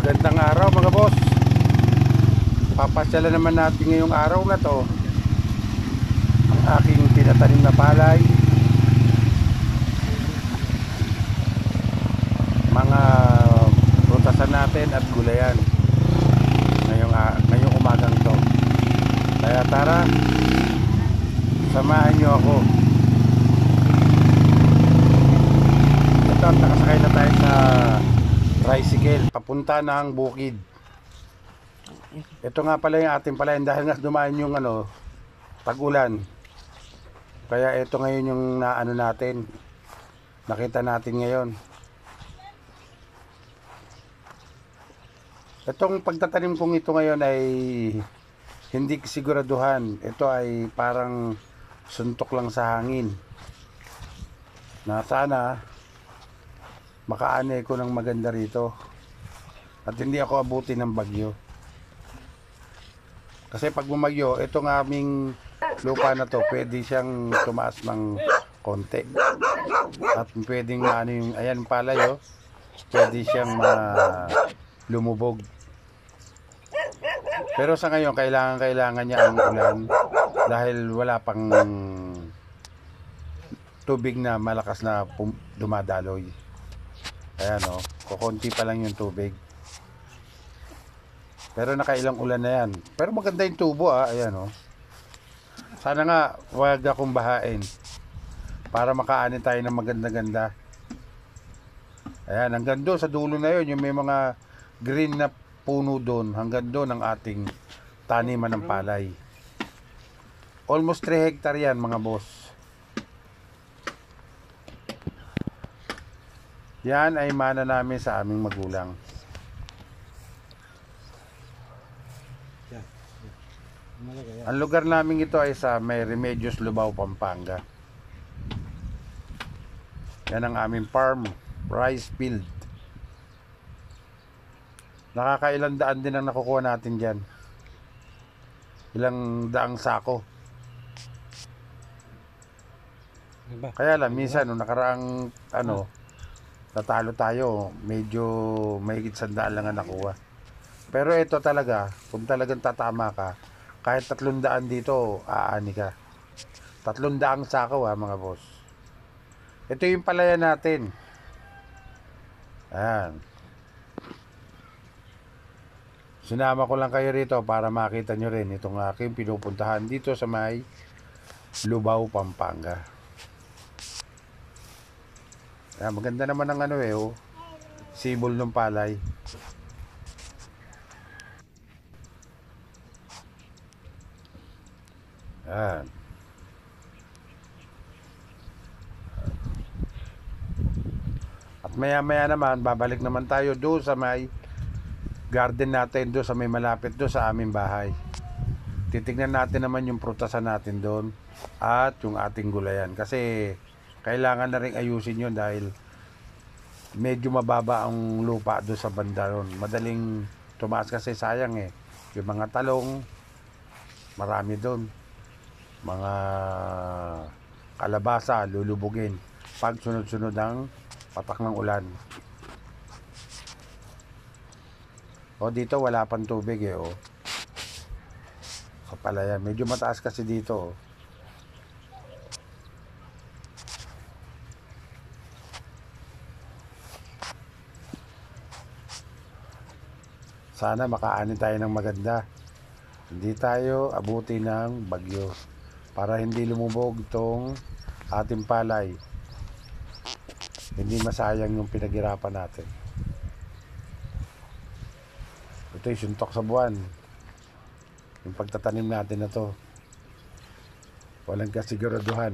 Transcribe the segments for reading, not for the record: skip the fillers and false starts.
Magandang araw mga boss. Papasyalan naman natin ngayong araw na to ang aking tinatanim na palay, mga prutasan natin at gulayan ngayong umagang to. Kaya tara, samahan nyo ako. Ito, nakasakay na tayo sa tricycle papunta ng bukid. Ito nga pala yung ating palayan dahil nga dumaan yung tag-ulan. Kaya ito ngayon yung nakita natin ngayon. Itong pagtatanim kong ito ngayon ay hindi siguraduhan. Ito ay parang suntok lang sa hangin, na sana makaani ko ng maganda rito at hindi ako abuti ng bagyo. Kasi pag bumagyo, itong aming lupa na to, pwede siyang tumaas ng konti. At pwedeng ayan palay, pwede siyang lumubog. Pero sa ngayon, kailangan niya ang ulan dahil wala pang tubig na malakas na dumadaloy. Ayan kukunti pa lang yung tubig. Pero nakailang ulan na yan. Pero maganda yung tubo ayan Sana nga wag akong bahain para makaanin tayo ng maganda-ganda. Ayan, hanggang doon sa dulo na yun, yung may mga green na puno doon, hanggang doon ang ating taniman ng palay. Almost 3 hectare yan mga boss. Yan ay mana namin sa aming magulang. Ang lugar namin ito ay sa may Remedios, Lubao, Pampanga. Yan ang aming farm, rice field. Nakakailang daan din ang nakukuha natin dyan. Ilang daang sako. Kaya lang minsan nung nakaraang natalo tayo, medyo mahigit 100 lang ang nakuha. Pero ito talaga, kung talagang tatama ka, kahit 300 dito, aani ka. 300 sako mga boss. Ito yung palayan natin. Ayan. Sinama ko lang kayo rito para makita nyo rin itong aking pinupuntahan dito sa may Lubao, Pampanga. Ayan, maganda naman ang sibol ng palay. Ayan. At maya naman babalik naman tayo doon sa may garden natin, doon sa may malapit doon sa aming bahay. Titignan natin naman yung prutasan natin doon at yung ating gulayan, kasi kailangan na rin ayusin yun dahil medyo mababa ang lupa doon sa banda doon. Madaling tumaas kasi sayang yung mga talong marami doon, mga kalabasa lulubugin pag sunod-sunod ang patak ng ulan. Dito wala pang tubig sa palayan. Medyo mataas kasi dito Sana makaani tayo ng maganda. Hindi tayo abuti ng bagyo para hindi lumubog itong ating palay. Hindi masayang yung pinaghirapan natin. Ito yung suntok sa buwan, yung pagtatanim natin na to. Walang kasiguraduhan,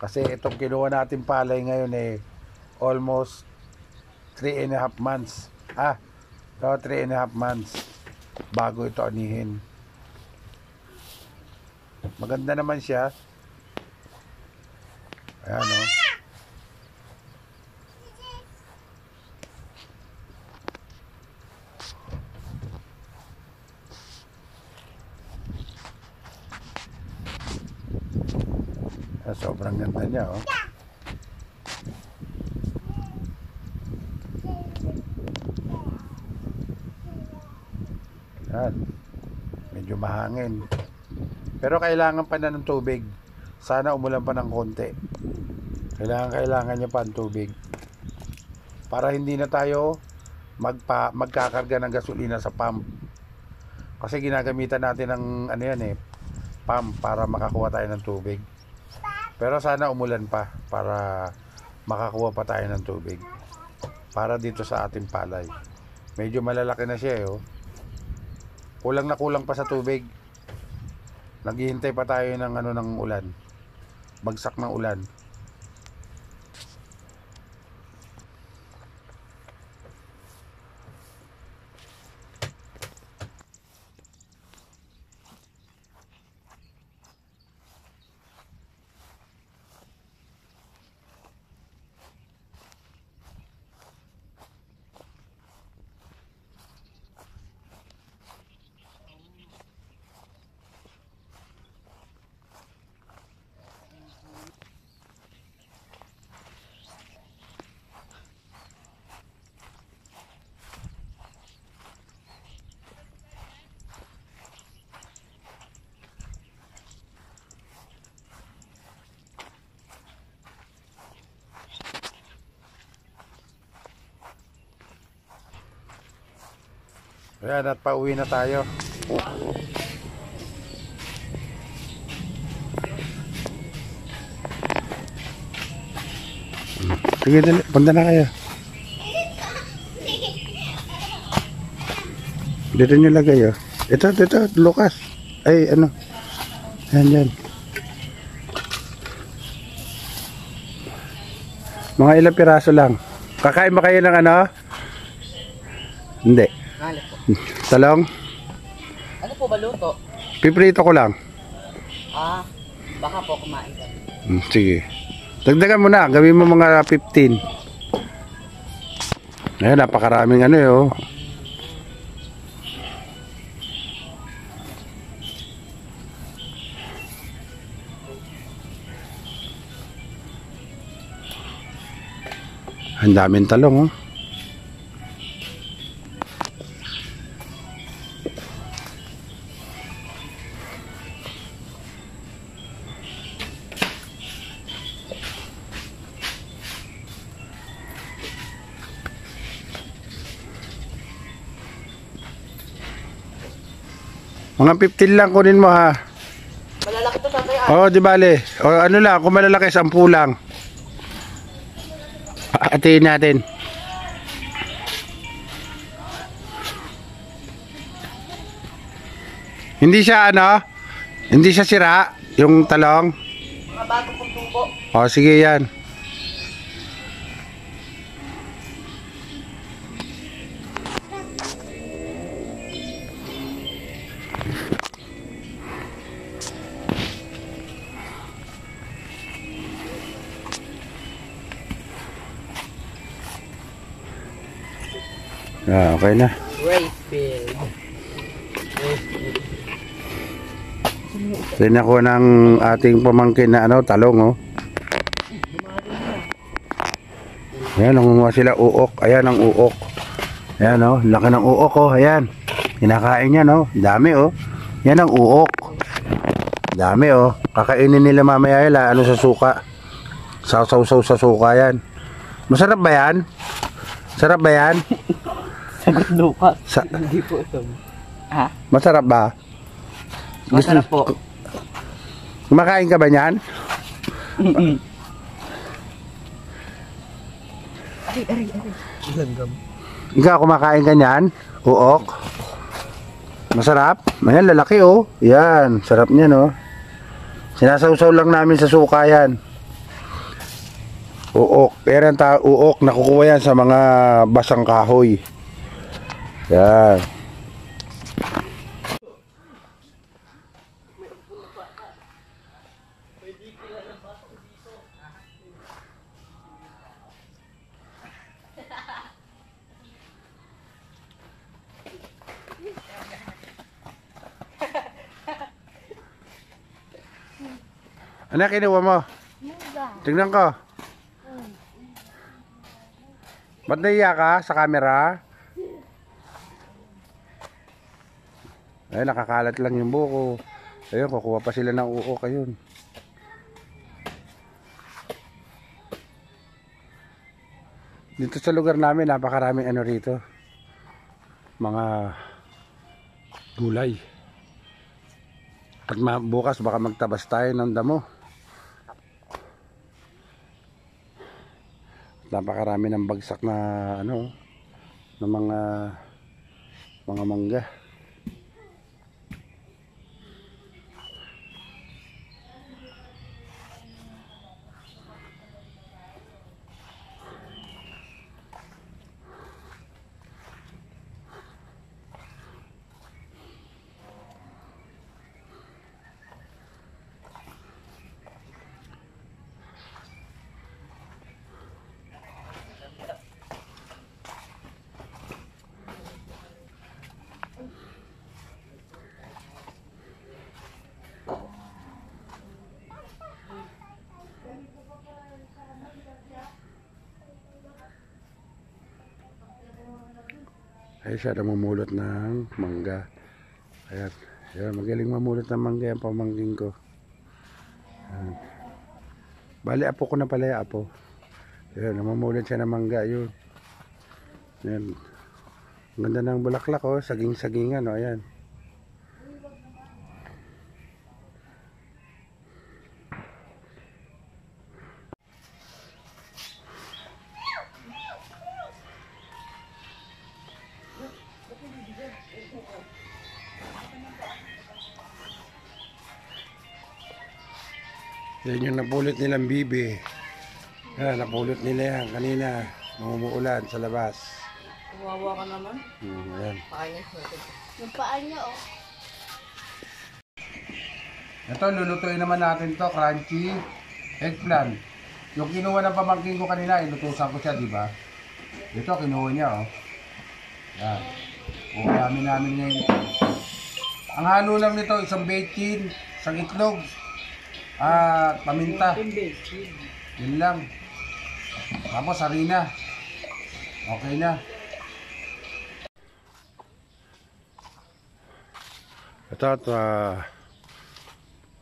kasi itong kinuha natin palay ngayon almost 3.5 months 3.5 months bago ito anihin. Maganda naman siya. Ayan sobrang ganda niya Yan. Medyo mahangin. Pero kailangan pa na ng tubig. Sana umulan pa ng konti. Kailangan niya pa ng tubig. Para hindi na tayo magkakarga ng gasolina sa pump. Kasi ginagamitan natin ng ano yan pump para makakuha tayo ng tubig. Pero sana umulan pa para makakuha pa tayo ng tubig. Para dito sa ating palay. Medyo malalaki na siya Kulang na kulang pa sa tubig. Naghihintay pa tayo ng ng ulan. Bagsak ng ulan. Ayan, at pauwi na tayo. Sige, dali. Punta na kayo. Dito nyo lagay Ito, Lucas. Ay, ano. Yan. Mga ilang piraso lang. Kakain ba kayo ng ano? Hindi. Ano po? Talong? Ano po ba luto? Piprito ko lang. Baka po kumain ka. Sige. Dagdagan mo na. Gawin mo mga 15. Ayan, napakaraming Ang daming talong Mga 15 lang kunin mo ha. Malalaki to tatay. Di bale. Ano lang, kung malalaki 10 lang. Atiin natin. Hindi siya hindi siya sira yung talong. Mga bago pong tubo. Sige yan. Okay na. Racefield. Tingnan ko ng ating pamangkin na talong Ayan, nangunguha sila uok. Ayan ang uok. Ayan laki ng uok ayan. Kinakain niya Dami Yan ang uok. Dami Kakainin nila mamaya sa suka. Saw-saw sa suka yan. Masarap ba yan? Sarap ba yan? Sagot Lucas. Hindi po ito. Ha? Masarap ba? Masarap po. Kumakain ka ba niyan? Aray. Langgam. Ikaw kumakain ka niyan? Uok? Masarap? Ayan, lalaki Yan, sarap niyan Sinasawsaw lang namin sa suka yan. Uok. Pero uok, nakukuha yan sa mga basang kahoy. Yan. Ano kinuha mo? Tingnan ko. Ba't naiya ka sa camera? Ay, nakakalat lang yung buko. Ayun, kukuha pa sila ng uok. Ayun. Dito sa lugar namin, napakaraming ano rito. Mga gulay. At bukas baka magtabas tayo ng damo. Napakarami ng bagsak na ano, ng mga mangga. Ay, siya namumulot ng mangga. Ayan, ayan, magaling mamulot ng mangga yung pamangking ko. Ayan. Bali, apo ko na pala yung apo. Ayan, namumulot siya ng mangga yun. Ayan. Ang ganda ng bulaklak, oh, saging-sagingan, oh, ayan. Yan yung napulot nilang bibi. Yan, napulot nila yan kanina. Umuulan sa labas. Kawawa ka naman. Ayan. Pakain mo. Yung paa niya, oh. Ito, lulutuin naman natin to, crunchy eggplant. Yung kinuha ng pamangkin ko kanina, inutusan ko siya, di ba? Ito, kinuha niya, oh. Yan. Uulamin namin ngayon ito. Ang halo lang nito, isang bacon, isang itlog, at paminta. Yun lang. Tapos harina. Okay na. Ito at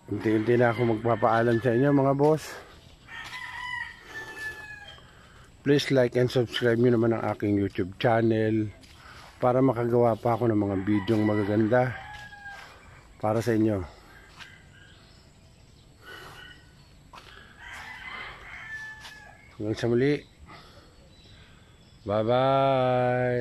unti-unti na ako magpapaalam sa inyo mga boss. Please like and subscribe nyo naman ang aking YouTube channel para makagawa pa ako ng mga bidyong magaganda para sa inyo. Hanggang sa muli. Bye-bye.